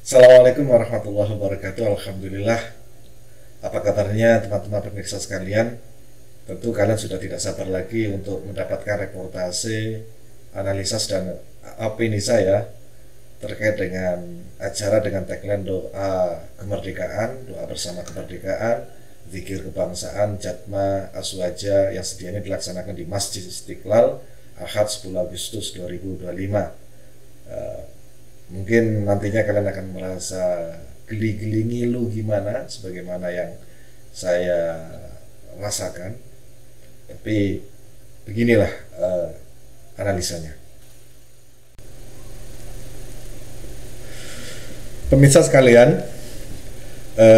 Assalamualaikum warahmatullahi wabarakatuh. Alhamdulillah. Apa kabarnya teman-teman pemirsa sekalian? Tentu kalian sudah tidak sabar lagi untuk mendapatkan reportase, analisis dan opini saya terkait dengan acara dengan tagline doa kemerdekaan, doa bersama kemerdekaan, zikir kebangsaan, Jatma Aswaja yang sedianya dilaksanakan di Masjid Istiqlal Ahad 10 Agustus 2025. Mungkin nantinya kalian akan merasa geli-geli ngilu gimana sebagaimana yang saya rasakan, tapi beginilah analisanya. Pemirsa sekalian,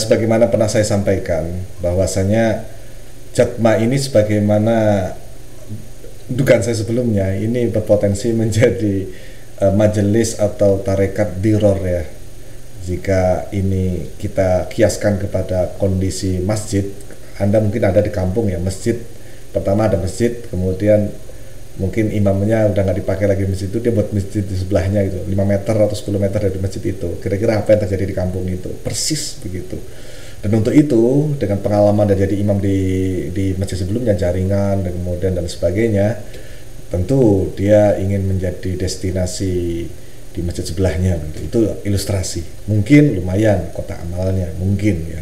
sebagaimana pernah saya sampaikan bahwasanya Jatma ini sebagaimana dugaan saya sebelumnya ini berpotensi menjadi majelis atau tarekat diror ya, jika ini kita kiaskan kepada kondisi masjid. Anda mungkin ada di kampung ya, masjid pertama ada masjid, kemudian mungkin imamnya udah nggak dipakai lagi masjid itu, dia buat masjid di sebelahnya gitu, 5 meter atau 10 meter dari masjid itu. Kira-kira apa yang terjadi di kampung itu persis begitu. Dan untuk itu, dengan pengalaman dan jadi imam di masjid sebelumnya, jaringan dan kemudian dan sebagainya, tentu dia ingin menjadi destinasi di masjid sebelahnya. Itu ilustrasi. Mungkin lumayan kotak amalnya, mungkin ya.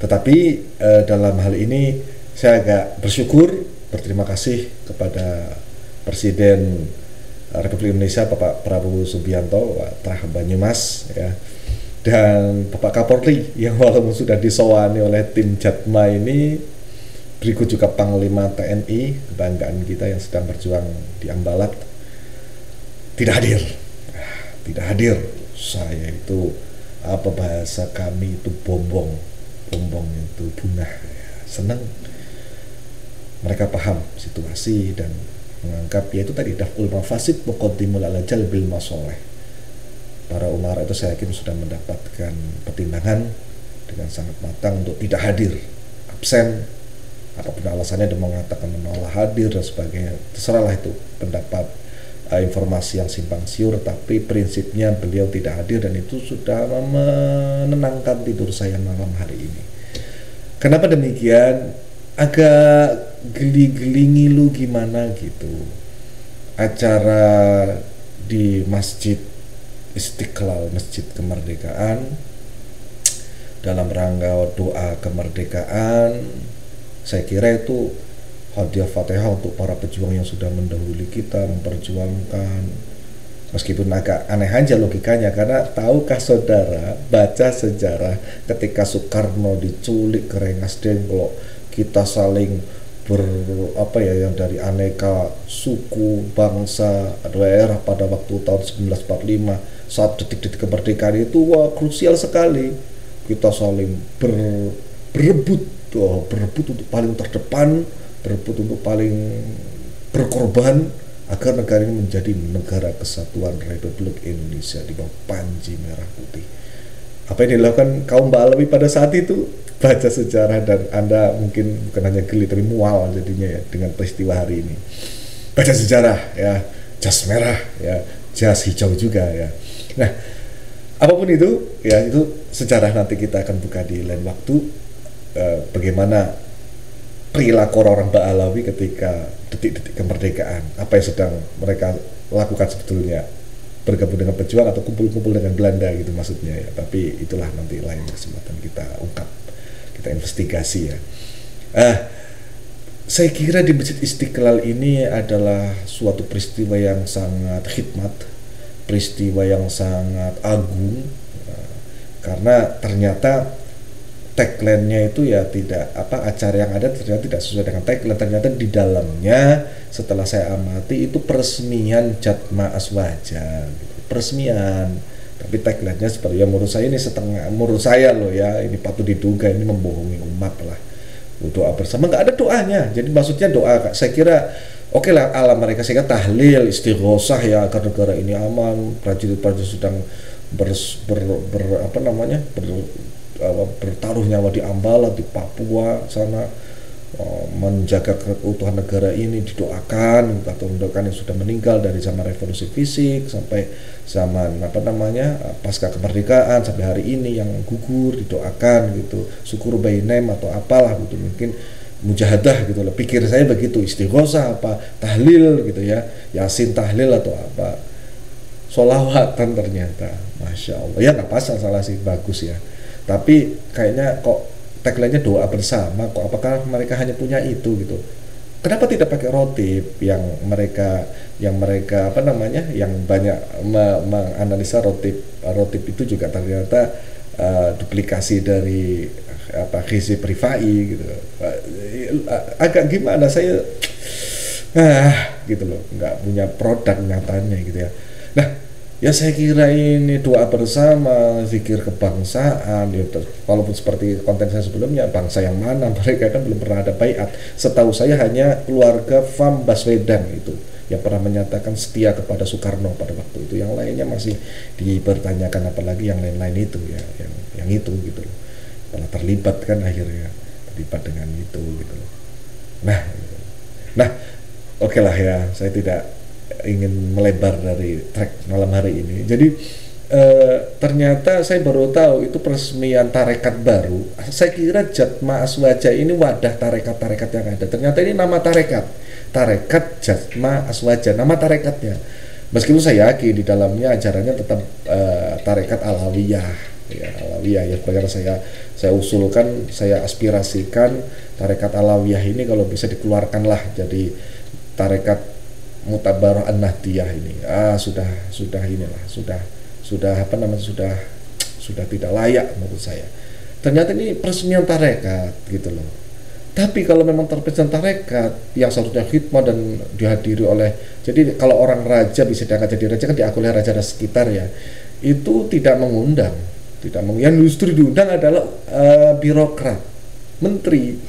Tetapi dalam hal ini saya agak bersyukur, berterima kasih kepada Presiden Republik Indonesia Bapak Prabowo Subianto, Pak Trah Banyumas ya, dan Bapak Kapolri yang walaupun sudah disowani oleh tim Jatma ini, berikut juga Panglima TNI, kebanggaan kita yang sedang berjuang di Ambalat, tidak hadir. Tidak hadir. Saya itu, apa bahasa kami itu, bombong itu punah. Senang mereka paham situasi dan menganggap yaitu tadi daf'ul mafasid muqaddimul ala jalbil masoleh. Para umara itu saya yakin sudah mendapatkan pertimbangan dengan sangat matang untuk tidak hadir, absen, apapun alasannya, dia mengatakan menolak hadir dan sebagainya, terserahlah itu pendapat, informasi yang simpang siur, tapi prinsipnya beliau tidak hadir dan itu sudah menenangkan tidur saya malam hari ini. Kenapa demikian? Agak geli-geli ngilu gimana gitu. Acara di Masjid Istiqlal, Masjid Kemerdekaan, dalam rangka doa kemerdekaan, saya kira itu hadiah Fatihah untuk para pejuang yang sudah mendahului kita memperjuangkan. Meskipun agak aneh aja logikanya, karena tahukah saudara baca sejarah ketika Soekarno diculik ke Rengas Dengklok, kita saling yang dari aneka suku, bangsa, daerah pada waktu tahun 1945 saat detik-detik kemerdekaan itu, wah, krusial sekali. Kita saling berebut untuk paling terdepan, berebut untuk paling berkorban agar negara ini menjadi negara kesatuan Republik Indonesia di bawah panji merah putih. Apa yang dilakukan kaum Balawi pada saat itu, baca sejarah dan Anda mungkin bukan hanya geli tapi mual jadinya ya dengan peristiwa hari ini. Baca sejarah ya, jas merah ya, jas hijau juga ya. Nah, apapun itu ya, itu sejarah nanti kita akan buka di lain waktu. Bagaimana perilaku orang Balawi ketika detik-detik kemerdekaan, apa yang sedang mereka lakukan sebetulnya, bergabung dengan pejuang atau kumpul-kumpul dengan Belanda gitu maksudnya ya. Tapi itulah nanti lain kesempatan kita ungkap, kita investigasi ya. Saya kira di Masjid Istiqlal ini adalah suatu peristiwa yang sangat khidmat, peristiwa yang sangat agung, karena ternyata tagline-nya itu ya tidak acara yang ada ternyata tidak sesuai dengan tagline. Ternyata di dalamnya setelah saya amati itu peresmian Jatma Aswaja gitu. Peresmian, tapi tagline-nya seperti ya, menurut saya ini setengah, menurut saya loh ya, ini patut diduga ini membohongi umat lah. Doa bersama nggak ada doanya, jadi maksudnya doa, saya kira oke lah ala mereka, sehingga tahlil, istighosah ya agar negara ini aman, prajurit-prajurit sedang bertaruh nyawa di Ambalat, di Papua sana, menjaga keutuhan negara ini didoakan, atau mendoakan yang sudah meninggal dari zaman revolusi fisik sampai zaman pasca kemerdekaan sampai hari ini yang gugur didoakan gitu, syukur bainem atau apalah gitu, mungkin mujahadah gitu loh, pikir saya begitu, istighosah apa tahlil gitu ya, yasin tahlil atau apa, solawatan ternyata, masya Allah ya, nggak pas salah sih, bagus ya, tapi kayaknya kok tagline-nya doa bersama, kok apakah mereka hanya punya itu gitu, kenapa tidak pakai rotib yang mereka yang banyak menganalisa rotib itu juga ternyata duplikasi dari Hizib Rifai gitu, agak gimana saya gitu loh, nggak punya produk nyatanya gitu ya. Nah ya saya kira ini doa bersama, zikir kebangsaan ya, walaupun seperti konten saya sebelumnya, bangsa yang mana, mereka kan belum pernah ada baiat, setahu saya hanya keluarga Fam Baswedan itu yang pernah menyatakan setia kepada Soekarno pada waktu itu, yang lainnya masih dipertanyakan, apalagi yang lain-lain itu ya, yang itu gitu loh, malah terlibat kan akhirnya, terlibat dengan itu gitu loh. Nah oke lah ya, saya tidak ingin melebar dari track malam hari ini. Jadi ternyata saya baru tahu itu peresmian tarekat baru. Saya kira Jatma Aswaja ini wadah tarekat-tarekat yang ada. Ternyata ini nama tarekat Jatma Aswaja, nama tarekatnya. Meskipun saya yakin di dalamnya ajarannya tetap tarekat Alawiyah, ya Alawiyah ya, bagaimana saya usulkan, saya aspirasikan tarekat Alawiyah ini kalau bisa dikeluarkan lah jadi tarekat Mutabaroh An-Nahdiyah ini. Sudah inilah, sudah tidak layak menurut saya. Ternyata ini peresmian tarekat gitu loh. Tapi kalau memang terpesan tarekat yang seharusnya khidmah dan dihadiri oleh, jadi kalau orang raja bisa diangkat jadi raja kan diakui oleh raja sekitar ya, itu tidak mengundang. Yang justru diundang adalah birokrat, menteri.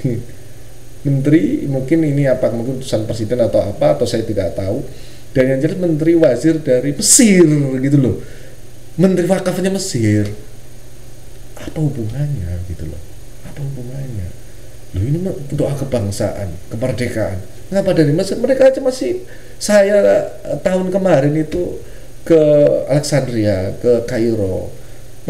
Menteri mungkin ini mungkin utusan presiden atau apa, atau saya tidak tahu. Dan yang jelas menteri wazir dari Mesir gitu loh, menteri wakafnya Mesir. Apa hubungannya gitu loh, apa hubungannya loh, ini doa kebangsaan, kemerdekaan, ngapa dari Mesir? Mereka aja masih, saya tahun kemarin itu ke Alexandria, ke Kairo,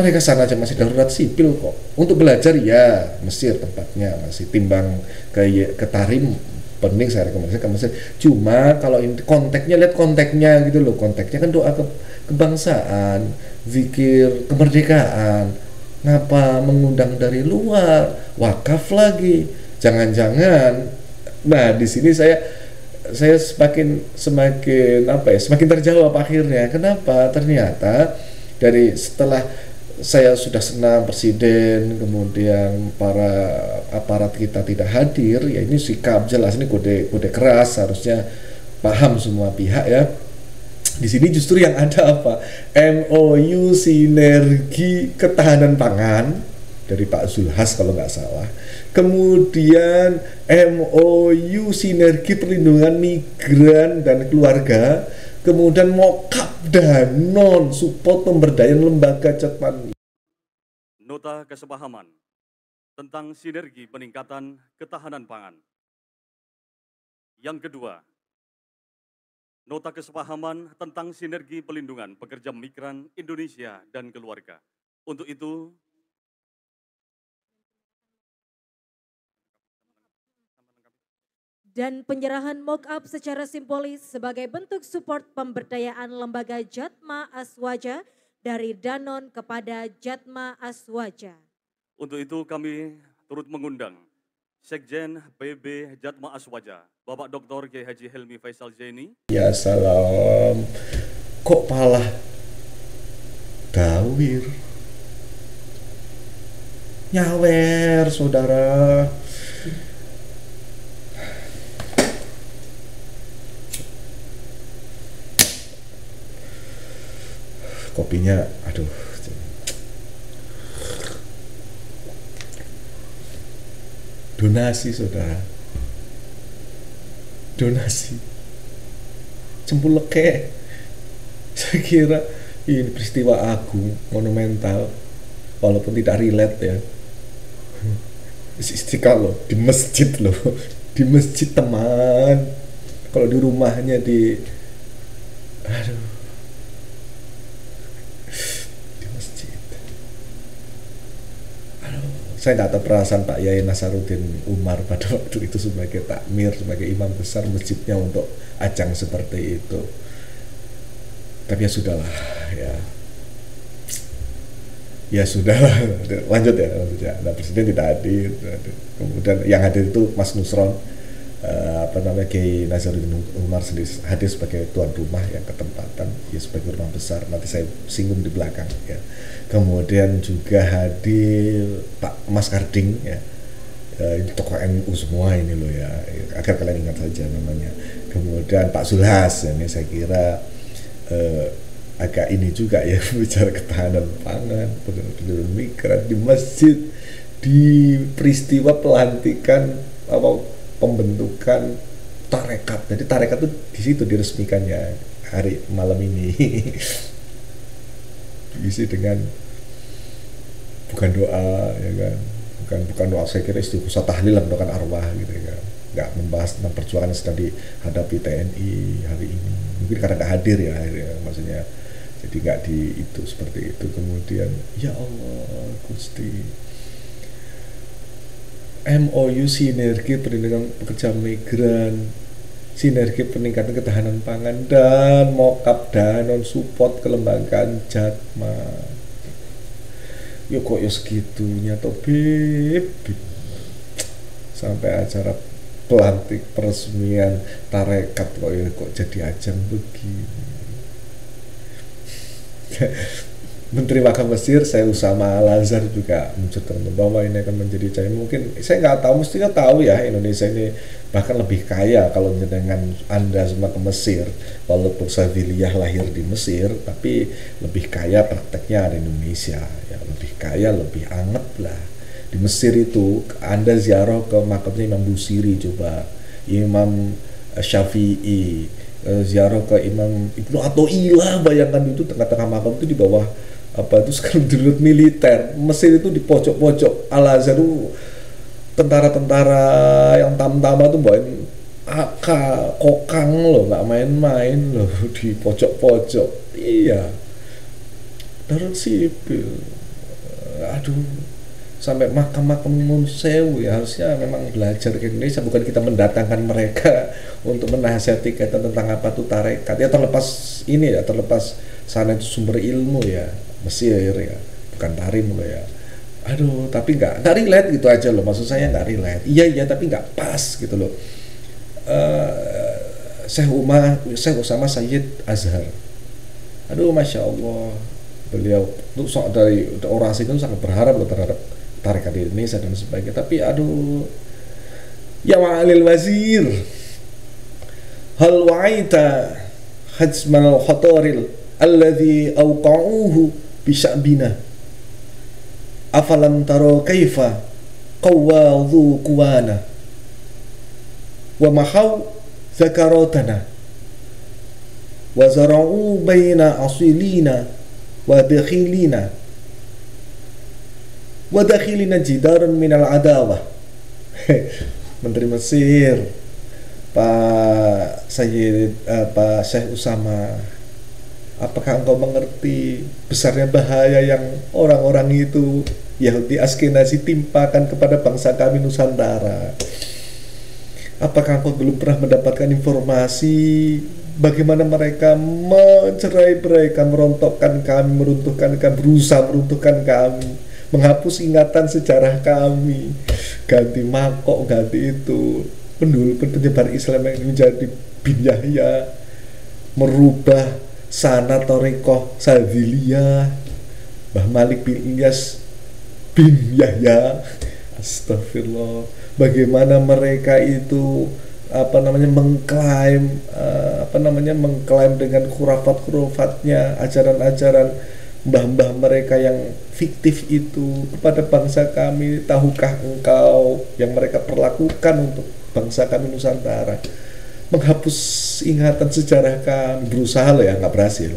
mereka sana aja masih darurat sipil kok. Untuk belajar ya Mesir tempatnya, masih timbang ke Tarim, pening saya rekomendasikan ke Mesir. Cuma kalau ini konteksnya, lihat konteksnya gitu loh, konteksnya kan doa kebangsaan, zikir kemerdekaan. Ngapa mengundang dari luar, wakaf lagi, jangan-jangan. Nah di sini saya semakin terjawab akhirnya. Kenapa? Ternyata dari setelah saya sudah senang presiden, kemudian para aparat kita tidak hadir, ya ini sikap jelas, ini kode keras, harusnya paham semua pihak ya. Di sini justru yang ada apa? MOU sinergi ketahanan pangan dari Pak Zulhas kalau nggak salah. Kemudian MOU sinergi perlindungan migran dan keluarga. Kemudian mokap Danon support pemberdayaan lembaga Jatman. Nota kesepahaman tentang sinergi peningkatan ketahanan pangan. Yang kedua, nota kesepahaman tentang sinergi pelindungan pekerja migran Indonesia dan keluarga. Untuk itu, dan penyerahan mock-up secara simbolis sebagai bentuk support pemberdayaan lembaga Jatma Aswaja dari Danon kepada Jatma Aswaja. Untuk itu kami turut mengundang Sekjen PB Jatma Aswaja, Bapak Dr. Kiai Haji Helmi Faisal Zaini. Ya salam, kok malah dawir, nyawer saudara. Kopinya, aduh. Donasi saudara, donasi. Cempul leke. Saya kira ini peristiwa agung, monumental, walaupun tidak relate ya. Istiqlal loh, di masjid loh. di masjid teman, kalau di rumahnya di aduh di masjid. Aduh, saya nggak tahu perasaan Pak Yai Nasaruddin Umar pada waktu itu sebagai takmir, sebagai imam besar masjidnya untuk ajang seperti itu. Tapi ya sudahlah, ya sudahlah, lanjut ya. Nah, presiden tidak hadir, kemudian yang hadir itu Mas Nusron, Kiai Nasaruddin Umar sendiri hadir sebagai tuan rumah yang ketempatan, ya sebagai rumah besar. Nanti saya singgung di belakang ya. Kemudian juga hadir Pak Mas Karding ya, ini tokoh NU semua ini loh ya, agar kalian ingat saja namanya. Kemudian Pak Zulhas, ini saya kira agak ini juga ya, bicara ketahanan pangan, pendudukan migran di masjid, di peristiwa pelantikan pembentukan tarekat. Jadi tarekat itu di situ diresmikannya hari malam ini. Diisi dengan bukan doa ya kan, bukan doa, saya kira istighosah tahlil mendoakan arwah gitu ya kan. Nggak membahas tentang perjuangan yang sedang dihadapi TNI hari ini, mungkin karena nggak hadir ya maksudnya, jadi nggak di itu seperti itu. Kemudian ya Allah Gusti, MOU sinergi perlindungan pekerja migran, sinergi peningkatan ketahanan pangan, dan mokap danon support kelembagaan Jatma. Yuk kok ya segitunya toh beb, sampai acara pelantik peresmian tarekat kok jadi ajang begini. Menteri Wakaf Mesir saya Usama Al-Azhar juga menceritakan bahwa ini akan menjadi cair. Mungkin saya nggak tahu, mestinya tahu ya, Indonesia ini bahkan lebih kaya kalau dengan Anda semua ke Mesir, walaupun Sabiliyah lahir di Mesir, tapi lebih kaya prakteknya ada Indonesia ya, lebih kaya, lebih anget lah. Di Mesir itu Anda ziarah ke makamnya Imam Busiri, coba Imam Syafi'i, ziarah ke Imam Ibnu Athaillah, bayangkan itu tengah-tengah makam itu di bawah itu sekarang dirut militer. Mesir itu di pojok-pojok. Al-Azhar itu tentara-tentara yang tam-tama tuh bawain AK, kokang loh, nggak main-main loh di pojok-pojok. Iya, darurat sipil. Aduh, sampai makam-makam Nyuwun Sewu ya, harusnya memang belajar ke Indonesia, bukan kita mendatangkan mereka untuk menasihati kita tentang apa tuh tarekat ya, terlepas ini ya, terlepas sana itu sumber ilmu ya, Mesir ya, bukan tarim loh ya. Aduh, tapi nggak relate gitu aja loh, maksud saya nggak relate. Iya tapi nggak pas gitu loh. Syekh Usama Sayyid Azhar, aduh masya Allah, beliau tuh dari orasi itu sangat berharap loh terhadap tarekat di Indonesia dan sebagainya. Tapi aduh, ya ma'alil wazir, hal wa'ita hajmal khataril alladhi awqa'uhu bisya'bina afalam taro kaifa qawwadhu kuwana wa mahaw zakaratana wa zara'u baina asilina wa dakhilina jidaran minal adawah. Menteri Mesir Pak Syekh Usama, apakah engkau mengerti besarnya bahaya yang orang-orang itu Yahudi Askenazi timpakan kepada bangsa kami Nusantara? Apakah engkau belum pernah mendapatkan informasi bagaimana mereka mencerai-beraikan, merontokkan kami, meruntuhkan kami, berusaha meruntuhkan kami, menghapus ingatan sejarah kami, ganti makok, ganti itu, penyebar Islam yang menjadi bin Yahya, merubah sanad thariqah Sadziliyah, Mbah Malik bin Ilyas bin Yahya. Astagfirullah. Bagaimana mereka itu mengklaim dengan khurafat-khurafatnya, ajaran-ajaran mbah-mbah mereka yang fiktif itu kepada bangsa kami. Tahukah engkau yang mereka perlakukan untuk bangsa kami Nusantara? Menghapus ingatan sejarah kami, berusaha loh ya, nggak berhasil.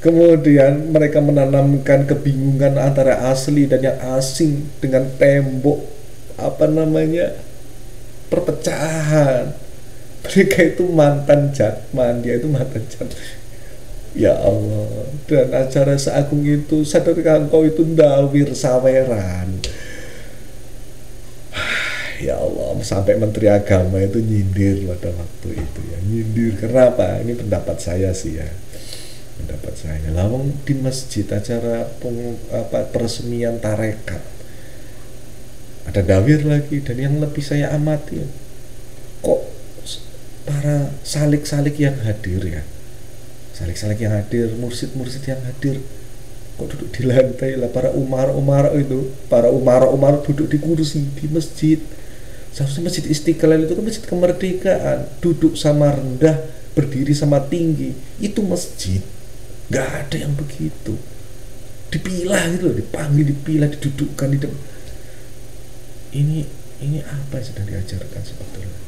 Kemudian mereka menanamkan kebingungan antara asli dan yang asing dengan tembok perpecahan. Mereka itu mantan Jatman, dia itu mantan Jatman. Ya Allah, dan acara seagung itu, sadarkah engkau itu ndawir saweran. Ya Allah, sampai Menteri Agama itu nyindir pada waktu itu ya, nyindir. Kenapa? Ini pendapat saya sih ya, pendapat saya. Lawang di masjid acara peresmian tarekat, ada dawir lagi, dan yang lebih saya amati, kok para salik-salik yang hadir ya, salik-salik yang hadir, mursid-mursid yang hadir, kok duduk di lantai lah. Para umara itu, para umara duduk di kursi di masjid. Seharusnya Masjid Istiqlal itu kan masjid kemerdekaan, duduk sama rendah, berdiri sama tinggi, itu masjid. Gak ada yang begitu, dipilah gitu, dipanggil, dipilah, didudukkan di depan. Ini apa yang sedang diajarkan sebetulnya?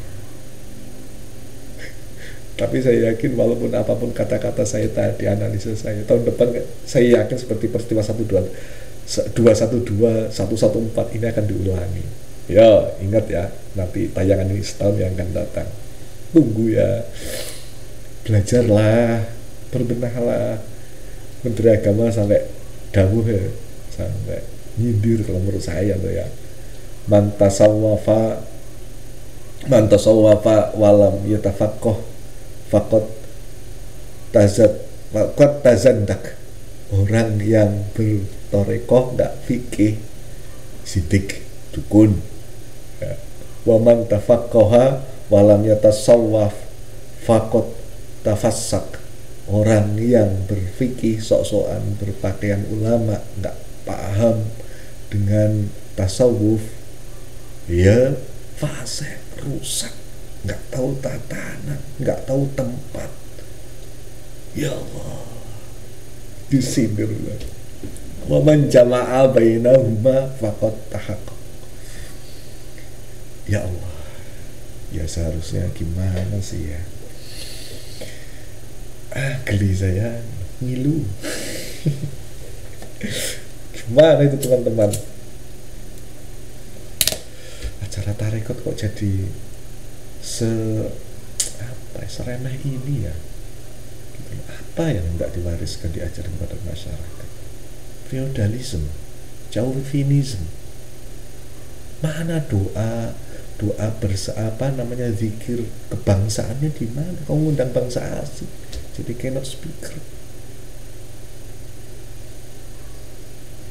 Tapi saya yakin walaupun apapun kata-kata saya tadi, analisa saya, tahun depan saya yakin seperti peristiwa 212, 114 ini akan diulangi. Ya, ingat ya, nanti tayangan ini setahun yang akan datang. Tunggu ya. Belajarlah, berbenahlah. Menteri Agama sampai dawuh ya, sampai nyindir kalau menurut saya tuh ya. Man tasawwafa walam yatafaqah faqad tazandak. Orang yang bertorekoh enggak fikih, sidik, dukun. Ya. Wa man tafaqqaha walam yatasawwaf faqad tafassak. Orang yang berfikih sok-sokan, berpakaian ulama, enggak paham dengan tasawuf, ya fasik, rusak, enggak tahu tatanan, enggak tahu tempat. Ya Allah, disindir. Wa man jama'a bainahuma faqad tahaqqaq. Ya Allah, ya seharusnya gimana sih ya? Geli saya, ngilu. Gimana itu teman-teman? Acara tarekat kok jadi seremeh ini ya? Apa yang tidak diwariskan, diajarkan kepada masyarakat? Feodalisme, Chauvinisme. Mana doa zikir kebangsaannya di mana? Kau ngundang bangsa asing jadi keynote speaker.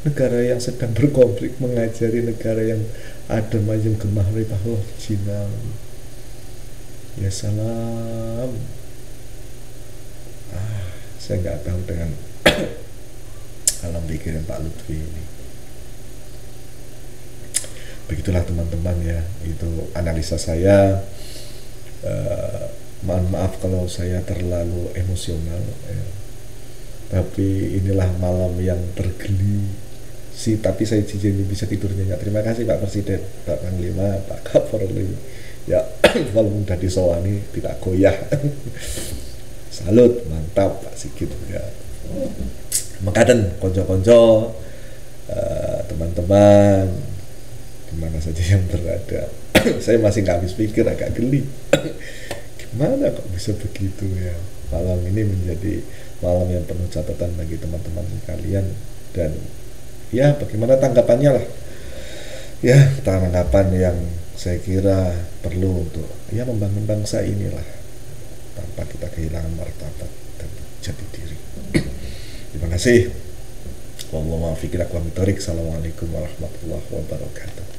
Negara yang sedang berkonflik mengajari negara yang adem ayem gemah ribah jinal. Ya salam. Saya nggak tahu dengan alam pikiran Pak Lutfi ini. Begitulah teman-teman ya, itu analisa saya. Mohon maaf kalau saya terlalu emosional ya. Tapi inilah malam yang tergeli sih, tapi saya jijik bisa tidur nyenyak. Terima kasih Pak Presiden, Pak Panglima, Pak Kapolri ya. Kalau mudah disowani tidak goyah. Salut, mantap Pak Sigit ya. Mekaten konco-konco, teman-teman dimana saja yang berada. Saya masih nggak habis pikir, agak geli. Gimana kok bisa begitu ya? Malam ini menjadi malam yang penuh catatan bagi teman-teman kalian, dan ya bagaimana tanggapannya lah ya, tanggapan yang saya kira perlu untuk ya membangun bangsa inilah tanpa kita kehilangan martabat dan jati diri. Terima kasih. Wallahualam. Assalamualaikum warahmatullahi wabarakatuh.